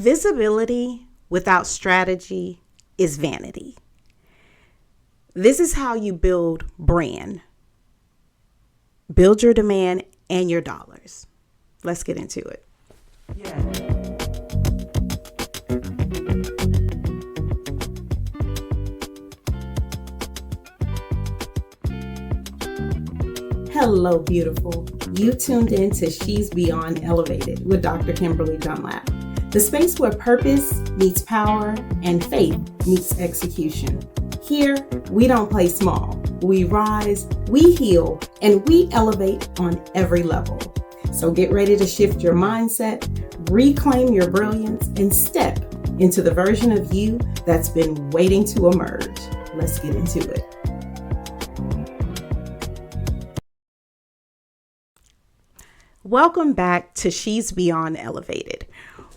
Visibility without strategy is vanity. This is how you build brand. Build your demand and your dollars. Let's get into it. Hello, beautiful. You tuned in to She's Beyond Elevated with Dr. Kimberly Dunlap, the space where purpose meets power and faith meets execution. Here, we don't play small. We rise, we heal, and we elevate on every level. So get ready to shift your mindset, reclaim your brilliance, and step into the version of you that's been waiting to emerge. Let's get into it. Welcome back to She's Beyond Elevated,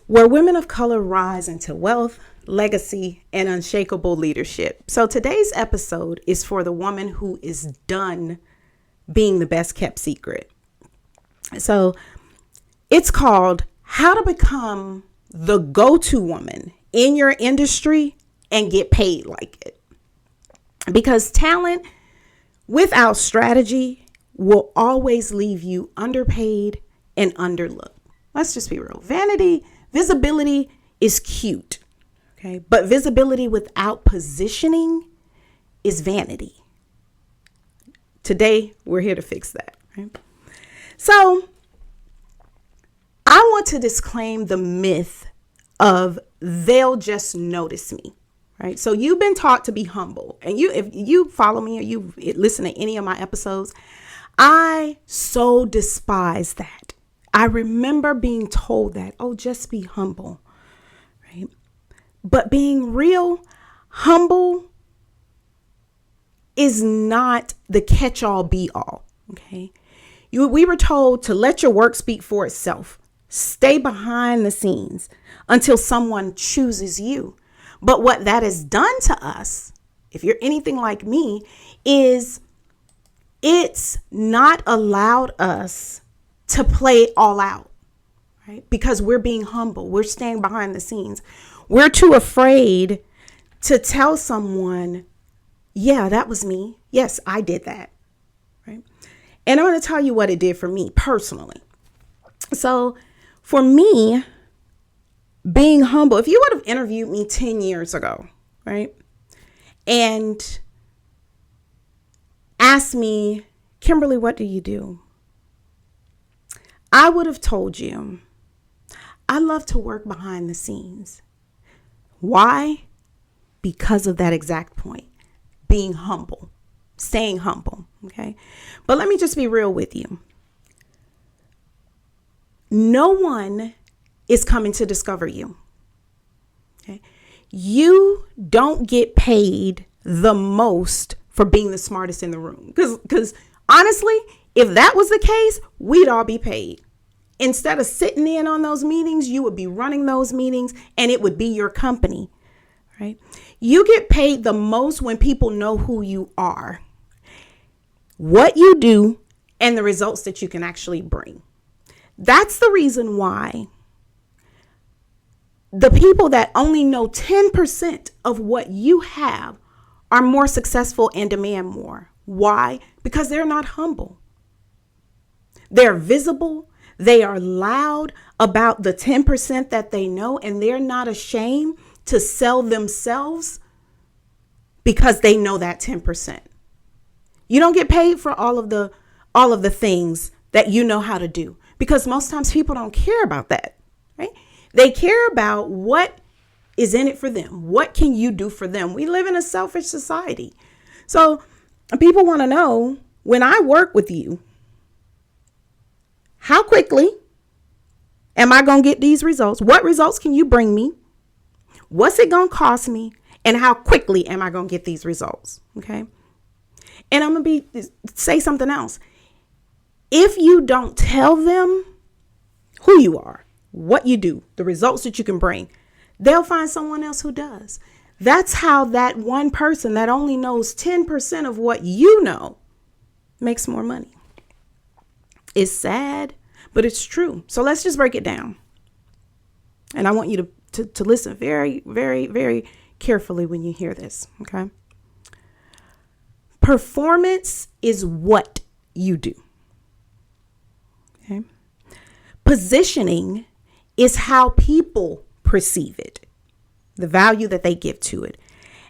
where women of color rise into wealth, legacy, and unshakable leadership. So today's episode is for the woman who is done being the best kept secret. So it's called How to Become the Go-To Woman in Your Industry and Get Paid Like It. Because talent without strategy will always leave you underpaid and underlooked. Let's just be real. Visibility is cute, okay? But visibility without positioning is vanity. Today, we're here to fix that, right? So, I want to disclaim the myth of they'll just notice me, right? So you've been taught to be humble, and if you follow me or you listen to any of my episodes, I so despise that. I remember being told that, oh, just be humble, right? But being real humble is not the catch-all be-all, okay? We were told to let your work speak for itself. Stay behind the scenes until someone chooses you. But what that has done to us, if you're anything like me, is it's not allowed us to play all out, right? Because we're being humble. We're staying behind the scenes. We're too afraid to tell someone, yeah, that was me. Yes, I did that, right? And I'm going to tell you what it did for me personally. So for me, being humble, if you would have interviewed me 10 years ago, right? And asked me, Kimberly, what do you do? I would have told you, I love to work behind the scenes. Why? Because of that exact point, being humble, staying humble, okay? But let me just be real with you. No one is coming to discover you, okay? You don't get paid the most for being the smartest in the room. Because honestly, if that was the case, we'd all be paid. Instead of sitting in on those meetings, you would be running those meetings and it would be your company, right? You get paid the most when people know who you are, what you do, and the results that you can actually bring. That's the reason why the people that only know 10% of what you have are more successful and demand more. Why? Because they're not humble. They're visible. They are loud about the 10% that they know, and they're not ashamed to sell themselves because they know that 10%. You don't get paid for all of the things that you know how to do, because most times people don't care about that, right? They care about what is in it for them. What can you do for them? We live in a selfish society. So people want to know, when I work with you, how quickly am I going to get these results? What results can you bring me? What's it going to cost me? And how quickly am I going to get these results? Okay. And I'm going to say something else. If you don't tell them who you are, what you do, the results that you can bring, they'll find someone else who does. That's how that one person that only knows 10% of what you know makes more money. It's sad, but it's true. So let's just break it down. And I want you to to listen very, very, very carefully when you hear this. Okay. Performance is what you do. Okay. Positioning is how people perceive it, the value that they give to it.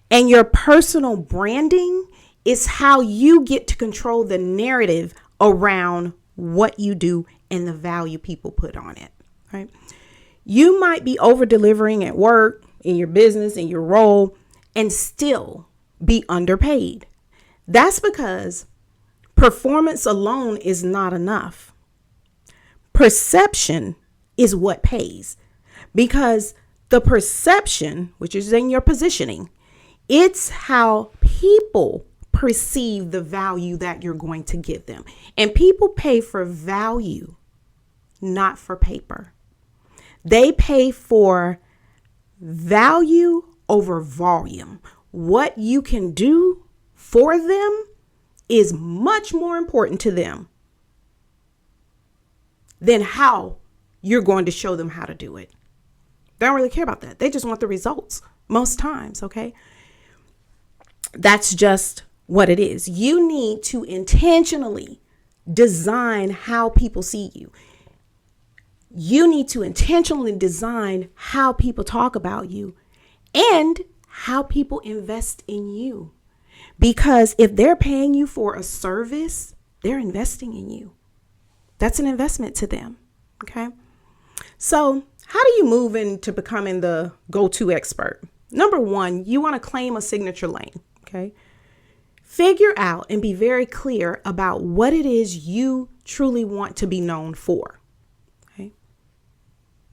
And your personal branding is how you get to control the narrative around what you do and the value people put on it, right? You might be over delivering at work, in your business, in your role, and still be underpaid. That's because performance alone is not enough. Perception is what pays, because the perception, which is in your positioning, it's how people perceive the value that you're going to give them. And people pay for value, not for paper. They pay for value over volume. What you can do for them is much more important to them than how you're going to show them how to do it. They don't really care about that. They just want the results most times, okay? That's just what it is. You need to intentionally design how people see you. You need to intentionally design how people talk about you and how people invest in you. Because if they're paying you for a service, they're investing in you. That's an investment to them. Okay. So how do you move into becoming the go-to expert? Number one, you want to claim a signature lane. Okay. Figure out and be very clear about what it is you truly want to be known for. Okay.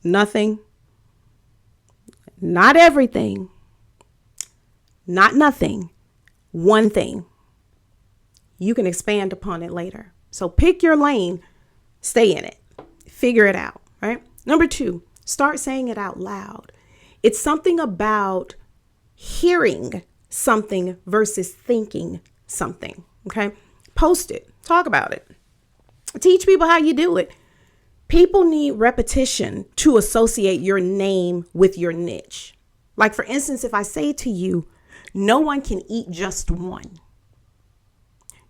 Nothing, not everything, not nothing, one thing. You can expand upon it later. So pick your lane, stay in it, figure it out, right? Number two, start saying it out loud. It's something about hearing something versus thinking something. Okay. Post it, talk about it, teach people how you do it. People need repetition to associate your name with your niche. Like, for instance, if I say to you, no one can eat just one,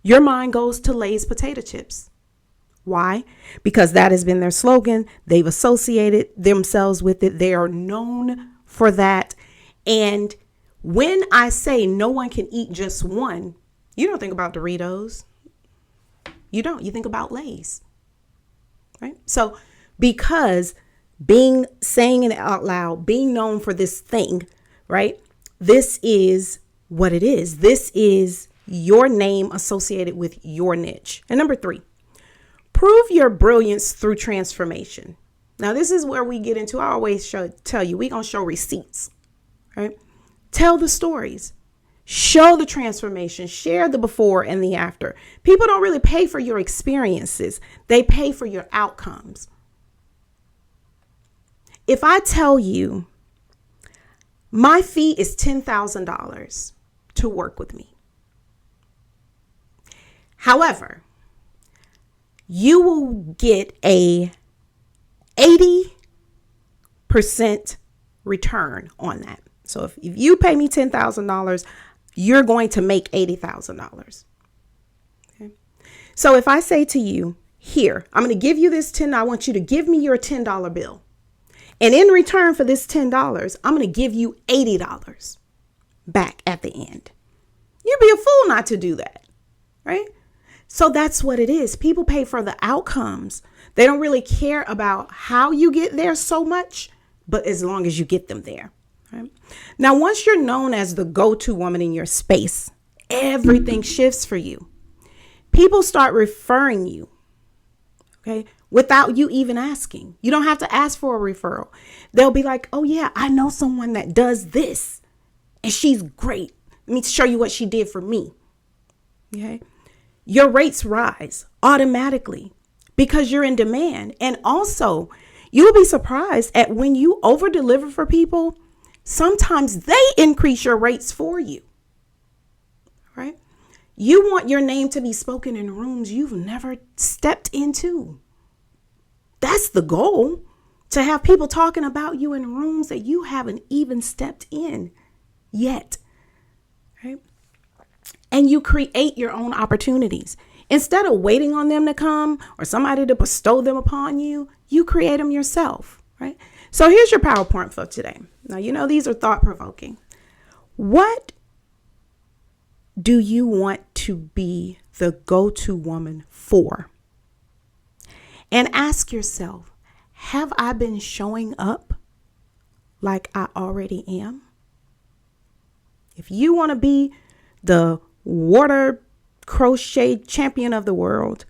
your mind goes to Lay's potato chips. Why? Because that has been their slogan. They've associated themselves with it. They are known for that. And when I say no one can eat just one, you don't think about Doritos. You don't. You think about Lay's. Right? So because saying it out loud, being known for this thing, right? This is what it is. This is your name associated with your niche. And number three, prove your brilliance through transformation. Now, this is where we get into, I always tell you, we're going to show receipts, right? Tell the stories, show the transformation, share the before and the after. People don't really pay for your experiences. They pay for your outcomes. If I tell you my fee is $10,000 to work with me, however, you will get a 80% return on that. So if you pay me $10,000, you're going to make $80,000. Okay. So if I say to you, here, I'm going to give you this $10, I want you to give me your $10 bill. And in return for this $10, I'm going to give you $80 back at the end. You'd be a fool not to do that, right? So that's what it is. People pay for the outcomes. They don't really care about how you get there so much, but as long as you get them there. Right? Now, once you're known as the go-to woman in your space, everything shifts for you. People start referring you, okay, without you even asking. You don't have to ask for a referral. They'll be like, oh yeah, I know someone that does this and she's great. Let me show you what she did for me. Okay. Your rates rise automatically because you're in demand. And also, you'll be surprised at when you over deliver for people, sometimes they increase your rates for you, right? You want your name to be spoken in rooms you've never stepped into. That's the goal, to have people talking about you in rooms that you haven't even stepped in yet, right? And you create your own opportunities. Instead of waiting on them to come or somebody to bestow them upon you, you create them yourself, right? So here's your PowerPoint for today. Now, these are thought-provoking. What do you want to be the go-to woman for? And ask yourself, have I been showing up like I already am? If you want to be the water crochet champion of the world,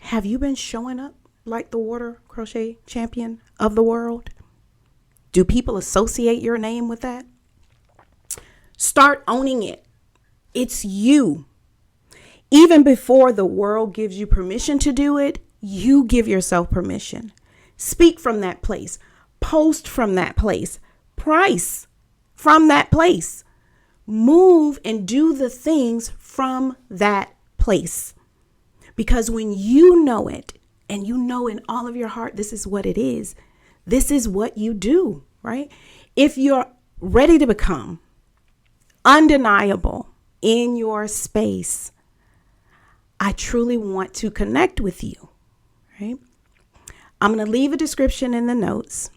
have you been showing up like the water crochet champion of the world? Do people associate your name with that? Start owning it. It's you. Even before the world gives you permission to do it, you give yourself permission. Speak from that place. Post from that place. Price from that place. Move and do the things from that place. Because when you know it, and you know in all of your heart, this is what it is. This is what you do, right? If you're ready to become undeniable in your space, I truly want to connect with you, right? I'm going to leave a description in the notes,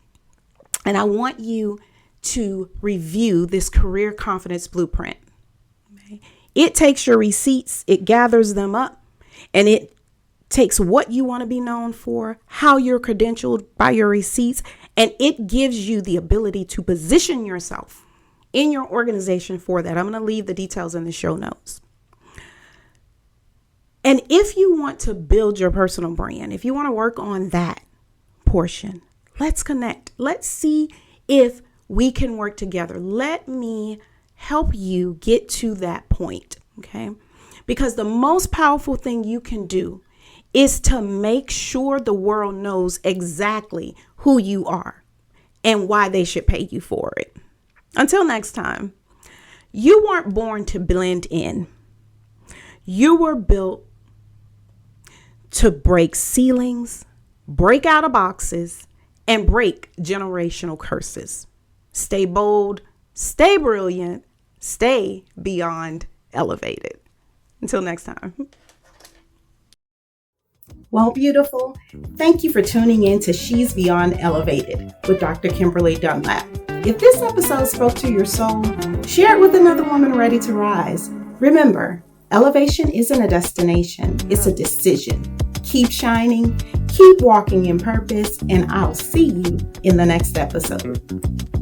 and I want you to review this career confidence blueprint. Okay? It takes your receipts, it gathers them up, and it takes what you want to be known for, how you're credentialed by your receipts, and it gives you the ability to position yourself in your organization for that. I'm going to leave the details in the show notes. And if you want to build your personal brand, if you want to work on that portion, let's connect. Let's see if we can work together. Let me help you get to that point, okay? Because the most powerful thing you can do is to make sure the world knows exactly who you are and why they should pay you for it. Until next time, you weren't born to blend in. You were built to break ceilings, break out of boxes, and break generational curses. Stay bold, stay brilliant, stay beyond elevated. Until next time. Well, beautiful, thank you for tuning in to She's Beyond Elevated with Dr. Kimberly Dunlap. If this episode spoke to your soul, share it with another woman ready to rise. Remember, elevation isn't a destination, it's a decision. Keep shining, keep walking in purpose, and I'll see you in the next episode.